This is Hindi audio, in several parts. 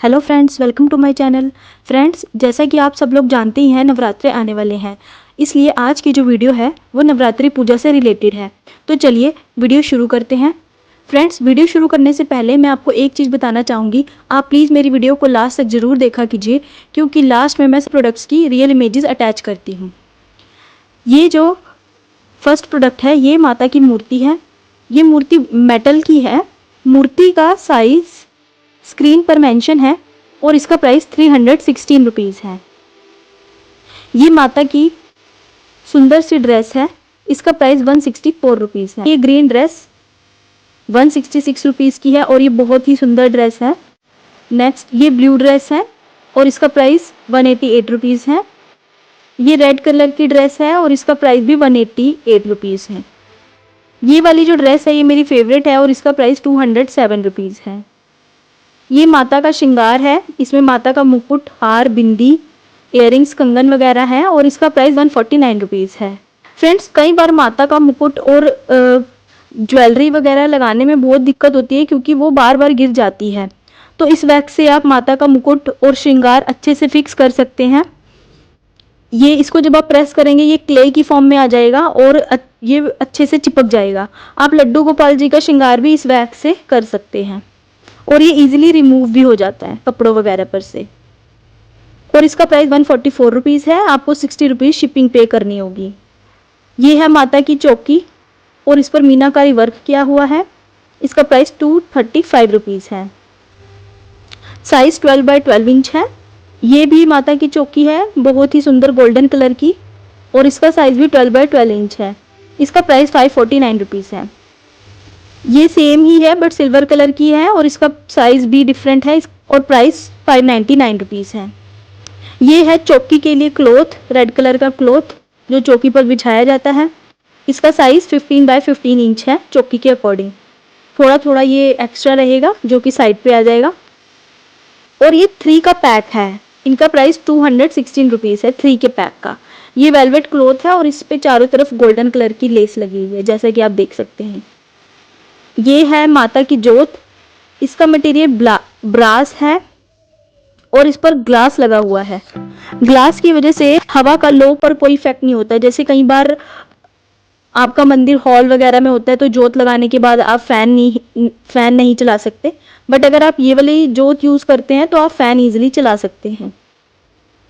Hello friends, welcome to my channel. Friends, जैसा कि आप सब लोग जानते ही हैं, नवरात्रे आने वाले हैं, इसलिए आज की जो वीडियो है वो नवरात्रि पूजा से रिलेटेड है। तो चलिए वीडियो शुरू करते हैं। फ्रेंड्स, वीडियो शुरू करने से पहले मैं आपको एक चीज़ बताना चाहूँगी। आप प्लीज़ मेरी वीडियो को लास्ट तक ज़रूर देखा कीजिए, क्योंकि लास्ट में मैं प्रोडक्ट्स की रियल इमेजेस अटैच करती हूँ। ये जो फर्स्ट प्रोडक्ट है, ये माता की मूर्ति है। ये मूर्ति मेटल की है। मूर्ति का साइज़ स्क्रीन पर मेंशन है और इसका प्राइस 316 रुपीज़ है। ये माता की सुंदर सी ड्रेस है। इसका प्राइस 164 रुपीज़ है। ये ग्रीन ड्रेस 166 रुपीज़ की है और ये बहुत ही सुंदर ड्रेस है। नेक्स्ट ये ब्लू ड्रेस है और इसका प्राइस 188 रुपीज़ है। ये रेड कलर की ड्रेस है और इसका प्राइस भी 188 रुपीज़ है। ये वाली जो ड्रेस है ये मेरी फेवरेट है और इसका प्राइस 207 रुपीज़ है। ये माता का श्रृंगार है। इसमें माता का मुकुट, हार, बिंदी, इयररिंग्स, कंगन वगैरह है और इसका प्राइस 149 रुपीज़ है। फ्रेंड्स, कई बार माता का मुकुट और ज्वेलरी वगैरह लगाने में बहुत दिक्कत होती है, क्योंकि वो बार बार गिर जाती है। तो इस वैक्स से आप माता का मुकुट और श्रृंगार अच्छे से फिक्स कर सकते हैं। ये इसको जब आप प्रेस करेंगे ये क्ले की फॉर्म में आ जाएगा और ये अच्छे से चिपक जाएगा। आप लड्डू गोपाल जी का श्रृंगार भी इस वैक्स से कर सकते हैं और ये इजीली रिमूव भी हो जाता है कपड़ों वगैरह पर से। और इसका प्राइस 144 रुपीज़ है। आपको 60 रुपीज़ शिपिंग पे करनी होगी। ये है माता की चौकी और इस पर मीनाकारी वर्क किया हुआ है। इसका प्राइस 235 रुपीज़ है। साइज 12 बाय 12 इंच है। ये भी माता की चौकी है, बहुत ही सुंदर गोल्डन कलर की, और इसका साइज भी 12 बाय 12 इंच है। इसका प्राइस 549 रुपीज़ है। ये सेम ही है बट सिल्वर कलर की है और इसका साइज भी डिफरेंट है और प्राइस 599 रुपीज़ है। ये है चौकी के लिए क्लॉथ, रेड कलर का क्लॉथ जो चौकी पर बिछाया जाता है। इसका साइज 15 बाय 15 इंच है। चौकी के अकॉर्डिंग थोड़ा थोड़ा ये एक्स्ट्रा रहेगा जो कि साइड पे आ जाएगा। और ये 3 का पैक है। इनका प्राइस 216 रुपीज़ है 3 के पैक का। ये वेलवेट क्लॉथ है और इस पे चारों तरफ गोल्डन कलर की लेस लगी हुई है, जैसा कि आप देख सकते हैं। ये है माता की जोत। इसका मटेरियल ब्रास है और इस पर ग्लास लगा हुआ है। ग्लास की वजह से हवा का लो पर कोई इफेक्ट नहीं होता है। जैसे कई बार आपका मंदिर हॉल वगैरह में होता है तो जोत लगाने के बाद आप फैन नहीं चला सकते, बट अगर आप ये वाली जोत यूज़ करते हैं तो आप फैन ईजिली चला सकते हैं।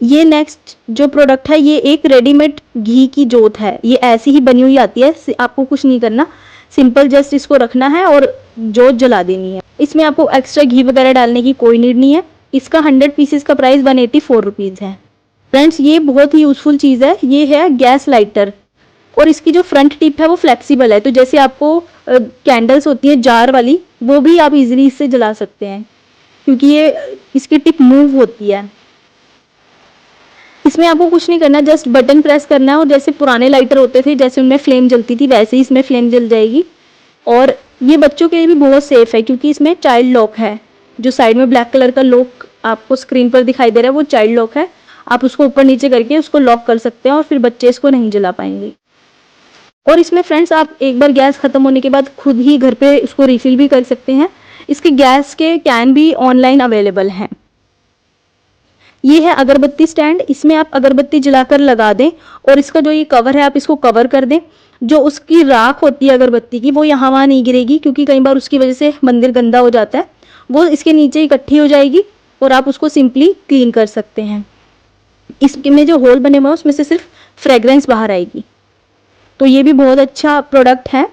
ये नेक्स्ट जो प्रोडक्ट है ये एक रेडीमेड घी की जोत है। ये ऐसी ही बनी हुई आती है, आपको कुछ नहीं करना, सिंपल जस्ट इसको रखना है और जोत जला देनी है। इसमें आपको एक्स्ट्रा घी वगैरह डालने की कोई नीड नहीं है। इसका 100 पीसेस का प्राइस 184 रुपीज़ है। फ्रेंड्स, ये बहुत ही यूजफुल चीज़ है। ये है गैस लाइटर और इसकी जो फ्रंट टिप है वो फ्लेक्सिबल है, तो जैसे आपको कैंडल्स होती है जार वाली, वो भी आप इजीली इससे जला सकते हैं, क्योंकि ये इसकी टिप मूव होती है। इसमें आपको कुछ नहीं करना, जस्ट बटन प्रेस करना है और जैसे पुराने लाइटर होते थे जैसे उनमें फ्लेम जलती थी वैसे ही इसमें फ्लेम जल जाएगी। और ये बच्चों के लिए भी बहुत सेफ है, क्योंकि इसमें चाइल्ड लॉक है। जो साइड में ब्लैक कलर का लॉक आपको स्क्रीन पर दिखाई दे रहा है वो चाइल्ड लॉक है। आप उसको ऊपर नीचे करके उसको लॉक कर सकते हैं और फिर बच्चे इसको नहीं जला पाएंगे। और इसमें फ्रेंड्स आप एक बार गैस खत्म होने के बाद खुद ही घर पे इसको रिफिल भी कर सकते हैं। इसके गैस के कैन भी ऑनलाइन अवेलेबल हैं। ये है अगरबत्ती स्टैंड। इसमें आप अगरबत्ती जलाकर लगा दें और इसका जो ये कवर है आप इसको कवर कर दें। जो उसकी राख होती है अगरबत्ती की वो यहाँ वहाँ नहीं गिरेगी, क्योंकि कई बार उसकी वजह से मंदिर गंदा हो जाता है। वो इसके नीचे इकट्ठी हो जाएगी और आप उसको सिंपली क्लीन कर सकते हैं। इसमें जो होल बने हुए हैं उसमें से सिर्फ फ्रेग्रेंस बाहर आएगी। तो ये भी बहुत अच्छा प्रोडक्ट है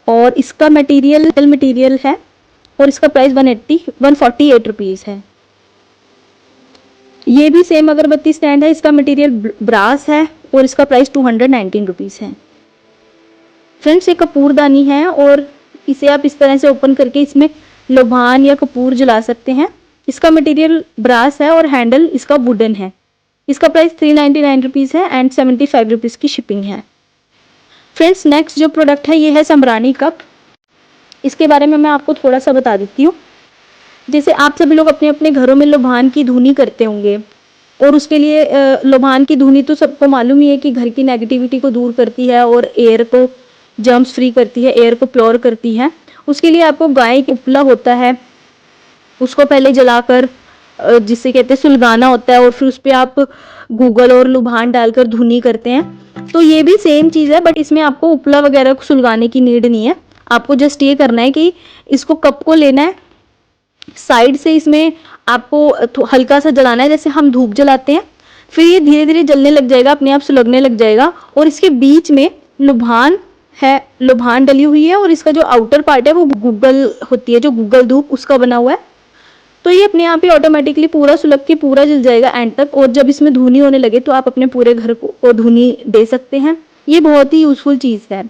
और इसका मटेरियल है और इसका प्राइस 148 रुपीज़ है। ये भी सेम अगरबत्ती स्टैंड है। इसका मटेरियल ब्रास है और इसका प्राइस 219 रुपीज़ है। फ्रेंड्स, ये कपूरदानी है और इसे आप इस तरह से ओपन करके इसमें लोबान या कपूर जला सकते हैं। इसका मटेरियल ब्रास है और हैंडल इसका वुडन है। इसका प्राइस 399 रुपीज़ है एंड 75 रुपीज़ की शिपिंग है। फ्रेंड्स, नेक्स्ट जो प्रोडक्ट है ये है सम्रानी कप। इसके बारे में मैं आपको थोड़ा सा बता देती हूँ। जैसे आप सभी लोग अपने अपने घरों में लोबान की धुनी करते होंगे और उसके लिए लोबान की धुनी तो सबको मालूम ही है कि घर की नेगेटिविटी को दूर करती है और एयर को जर्म्स फ्री करती है, एयर को प्योर करती है। उसके लिए आपको गाय का उपला होता है उसको पहले जलाकर जिसे कहते हैं सुलगाना होता है, और फिर उस पे आप गूगल और लुभान डालकर धुनी करते हैं। तो ये भी सेम चीज़ है, बट इसमें आपको उपला वगैरह को सुलगाने की नीड नहीं है। आपको जस्ट ये करना है कि इसको कप को लेना है, साइड से इसमें आपको हल्का सा जलाना है, जैसे हम धूप जलाते हैं। फिर ये धीरे धीरे जलने लग जाएगा, अपने आप सुलगने लग जाएगा। और इसके बीच में लुभान है, लुभान डली हुई है, और इसका जो आउटर पार्ट है वो गूगल होती है, जो गूगल धूप उसका बना हुआ है। तो ये अपने आप ही ऑटोमेटिकली पूरा सुलग के पूरा जल जाएगा एंड तक। और जब इसमें धुनी होने लगे तो आप अपने पूरे घर को धुनी दे सकते हैं। ये बहुत ही यूजफुल चीज़ है।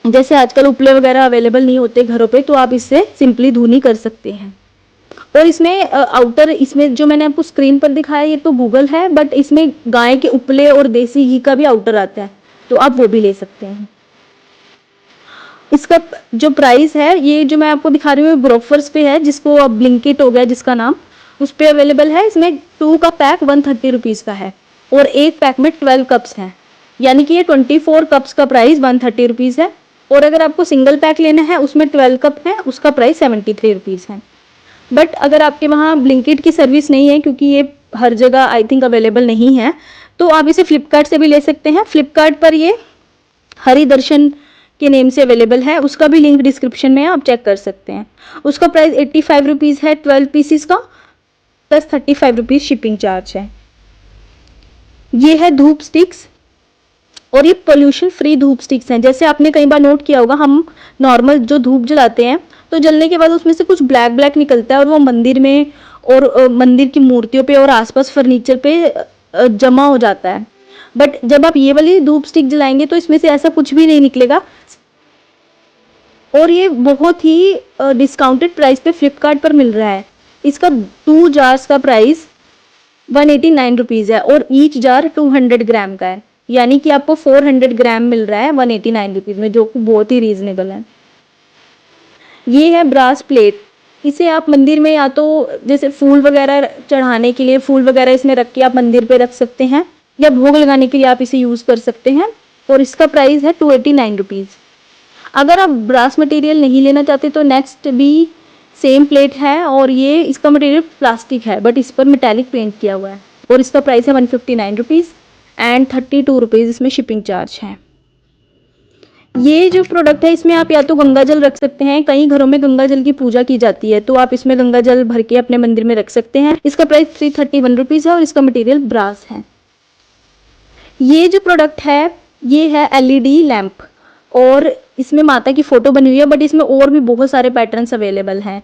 जैसे आजकल उपले वगैरह अवेलेबल नहीं होते घरों पे, तो आप इससे सिंपली धुनी कर सकते हैं। और इसमें आउटर, इसमें जो मैंने आपको स्क्रीन पर दिखाया ये तो गूगल है, बट इसमें गाय के उपले और देसी घी का भी आउटर आता है, तो आप वो भी ले सकते हैं। इसका जो प्राइस है, ये जो मैं आपको दिखा रही हूँ ग्रोफर्स पे है, जिसको अब ब्लिंकिट हो गया जिसका नाम, उस पे अवेलेबल है। इसमें 2 का पैक 130 रुपीज़ का है, और एक पैक में 12 कप्स हैं, यानी कि ये 24 कप्स का प्राइस 130 रुपीज़ है। और अगर आपको सिंगल पैक लेना है, उसमें 12 कप है, उसका प्राइस 73 रुपीज़ है। बट अगर आपके वहाँ ब्लिंकिट की सर्विस नहीं है, क्योंकि ये हर जगह आई थिंक अवेलेबल नहीं है, तो आप इसे फ्लिपकार्ट से भी ले सकते हैं। फ्लिपकार्ट पर ये हरि दर्शन के नेम से अवेलेबल है, उसका भी लिंक डिस्क्रिप्शन में आप चेक कर सकते हैं। उसका प्राइस 85 रुपीज़ है 12 पीसीस का, प्लस 35 रुपीज़ शिपिंग चार्ज है। ये है धूप स्टिक्स, और ये पोल्यूशन फ्री धूप स्टिक्स हैं। जैसे आपने कई बार नोट किया होगा, हम नॉर्मल जो धूप जलाते हैं तो जलने के बाद उसमें से कुछ ब्लैक ब्लैक निकलता है, और वो मंदिर में और मंदिर की मूर्तियों पे और आसपास फर्नीचर पे जमा हो जाता है। बट जब आप ये वाली धूप स्टिक जलाएंगे तो इसमें से ऐसा कुछ भी नहीं निकलेगा। और ये बहुत ही डिस्काउंटेड प्राइस पे फ्लिपकार्ट पर मिल रहा है। इसका 2 जार्स का प्राइस 189 रुपीज़ है, और ईच जार 200 ग्राम का है, यानी कि आपको 400 ग्राम मिल रहा है 189 रुपीज़ में, जो कि बहुत ही रीजनेबल है। ये है ब्रास प्लेट। इसे आप मंदिर में या तो जैसे फूल वगैरह चढ़ाने के लिए, फूल वगैरह इसमें रख के आप मंदिर पे रख सकते हैं, या भोग लगाने के लिए आप इसे यूज़ कर सकते हैं। और इसका प्राइस है 289 रुपीज़। अगर आप ब्रास मटेरियल नहीं लेना चाहते तो नेक्स्ट भी सेम प्लेट है, और ये इसका मटेरियल प्लास्टिक है, बट इस पर मेटालिक पेंट किया हुआ है, और इसका प्राइस है 159 रुपीज़ एंड 32 रुपीज़ इसमें शिपिंग चार्ज है। ये जो प्रोडक्ट है, इसमें आप या तो गंगा जल रख सकते हैं, कई घरों में गंगा जल की पूजा की जाती है, तो आप इसमें गंगा जल भर के अपने मंदिर में रख सकते हैं। इसका प्राइस 331 रुपीज़ है, और इसका मटेरियल ब्रास है। ये जो प्रोडक्ट है, ये है एलईडी लैंप, और इसमें माता की फोटो बनी हुई है, बट इसमें और भी बहुत सारे पैटर्न्स अवेलेबल हैं।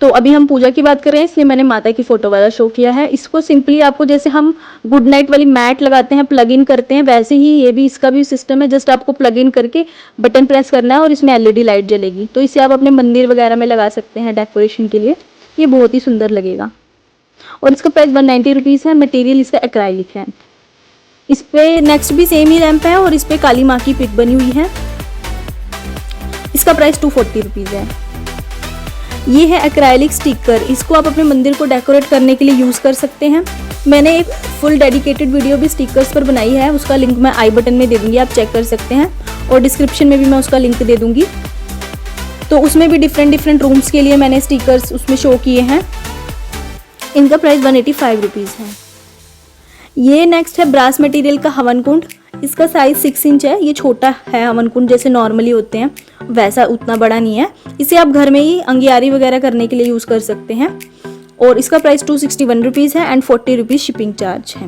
तो अभी हम पूजा की बात कर रहे हैं, इसलिए मैंने माता की फोटो वाला शो किया है। इसको सिंपली आपको, जैसे हम गुड नाइट वाली मैट लगाते हैं, प्लग इन करते हैं, वैसे ही ये भी, इसका भी सिस्टम है। जस्ट आपको प्लग इन करके बटन प्रेस करना है और इसमें एलईडी लाइट जलेगी। तो इसे आप अपने मंदिर वगैरह में लगा सकते हैं डेकोरेशन के लिए, ये बहुत ही सुंदर लगेगा। और इसका प्राइस 190 रुपीज़ है। मटेरियल इसका एक्राइलिक है। इस पे नेक्स्ट भी सेम ही लैंप है, और इस पे काली माँ की पिक बनी हुई है। इसका प्राइस 240 रुपीज़ है। ये है एक्राइलिक स्टिकर। इसको आप अपने मंदिर को डेकोरेट करने के लिए यूज़ कर सकते हैं। मैंने एक फुल डेडिकेटेड वीडियो भी स्टिकर्स पर बनाई है, उसका लिंक मैं आई बटन में दे दूँगी, आप चेक कर सकते हैं, और डिस्क्रिप्शन में भी मैं उसका लिंक दे दूँगी। तो उसमें भी डिफरेंट रूम्स के लिए मैंने स्टिकर्स उसमें शो किए हैं। इनका प्राइस 185 रुपीज़ है। ये नेक्स्ट है ब्रास मटेरियल का हवन कुंड। इसका साइज 6 इंच है। ये छोटा है हवन कुंड, जैसे नॉर्मली होते हैं वैसा उतना बड़ा नहीं है। इसे आप घर में ही अंगियारी वगैरह करने के लिए यूज़ कर सकते हैं, और इसका प्राइस 261 रुपीज़ है एंड 40 रुपीज़ शिपिंग चार्ज है।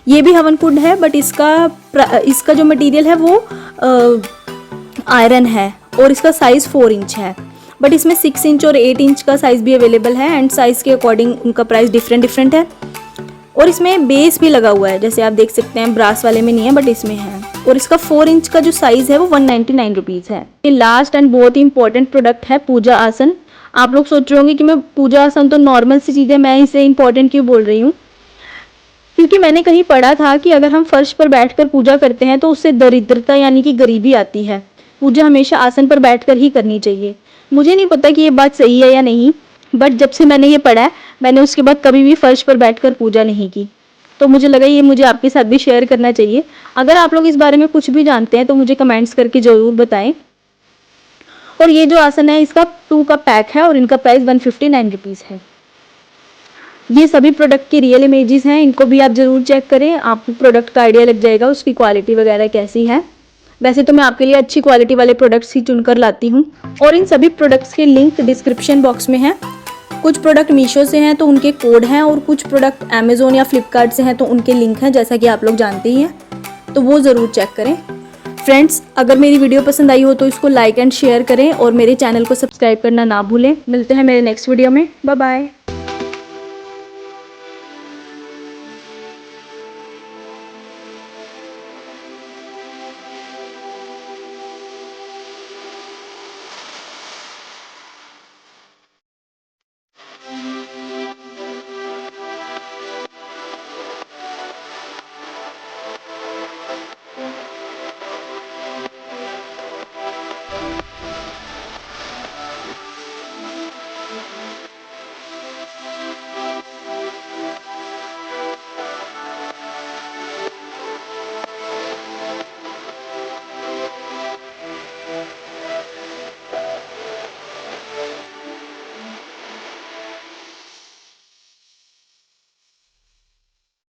ये भी हवन कुंड है, बट इसका जो मटेरियल है वो आयरन है, और इसका साइज़ 4 इंच है। बट इसमें 6 इंच और 8 इंच का साइज़ भी अवेलेबल है, एंड साइज़ के अकॉर्डिंग उनका प्राइस डिफरेंट है। और इसमें बेस भी लगा हुआ है, जैसे आप देख सकते हैं, ब्रास वाले में नहीं है बट इसमें है। और इसका 4 इंच का जो साइज़ है वो 199 रुपीज़ है। ये लास्ट एंड बहुत ही इंपॉर्टेंट प्रोडक्ट है पूजा आसन। आप लोग सोच रहे होंगे कि मैं पूजा आसन तो नॉर्मल सी चीज़ है, मैं इसे इंपॉर्टेंट क्यों बोल रही हूँ। क्योंकि मैंने कहीं पढ़ा था कि अगर हम फर्श पर बैठकर पूजा करते हैं तो उससे दरिद्रता यानी कि गरीबी आती है। पूजा हमेशा आसन पर बैठकर ही करनी चाहिए। मुझे नहीं पता कि ये बात सही है या नहीं, बट जब से मैंने ये पढ़ा है, मैंने उसके बाद कभी भी फर्श पर बैठकर पूजा नहीं की। तो मुझे लगा ये मुझे आपके साथ भी शेयर करना चाहिए। अगर आप लोग इस बारे में कुछ भी जानते हैं तो मुझे कमेंट्स करके ज़रूर बताएं। और ये जो आसन है इसका 2 का पैक है और इनका प्राइस 159 रुपीज़ है। ये सभी प्रोडक्ट की रियल इमेजेस हैं, इनको भी आप ज़रूर चेक करें, आपको प्रोडक्ट का आइडिया लग जाएगा उसकी क्वालिटी वगैरह कैसी है। वैसे तो मैं आपके लिए अच्छी क्वालिटी वाले प्रोडक्ट्स ही चुनकर लाती हूँ और इन सभी प्रोडक्ट्स के लिंक डिस्क्रिप्शन बॉक्स में हैं। कुछ प्रोडक्ट मीशो से हैं तो उनके कोड हैं और कुछ प्रोडक्ट अमेज़ोन या फ्लिपकार्ट से हैं तो उनके लिंक हैं, जैसा कि आप लोग जानते ही हैं, तो वो ज़रूर चेक करें। फ्रेंड्स, अगर मेरी वीडियो पसंद आई हो तो इसको लाइक एंड शेयर करें और मेरे चैनल को सब्सक्राइब करना ना भूलें। मिलते हैं मेरे नेक्स्ट वीडियो में। Bye bye.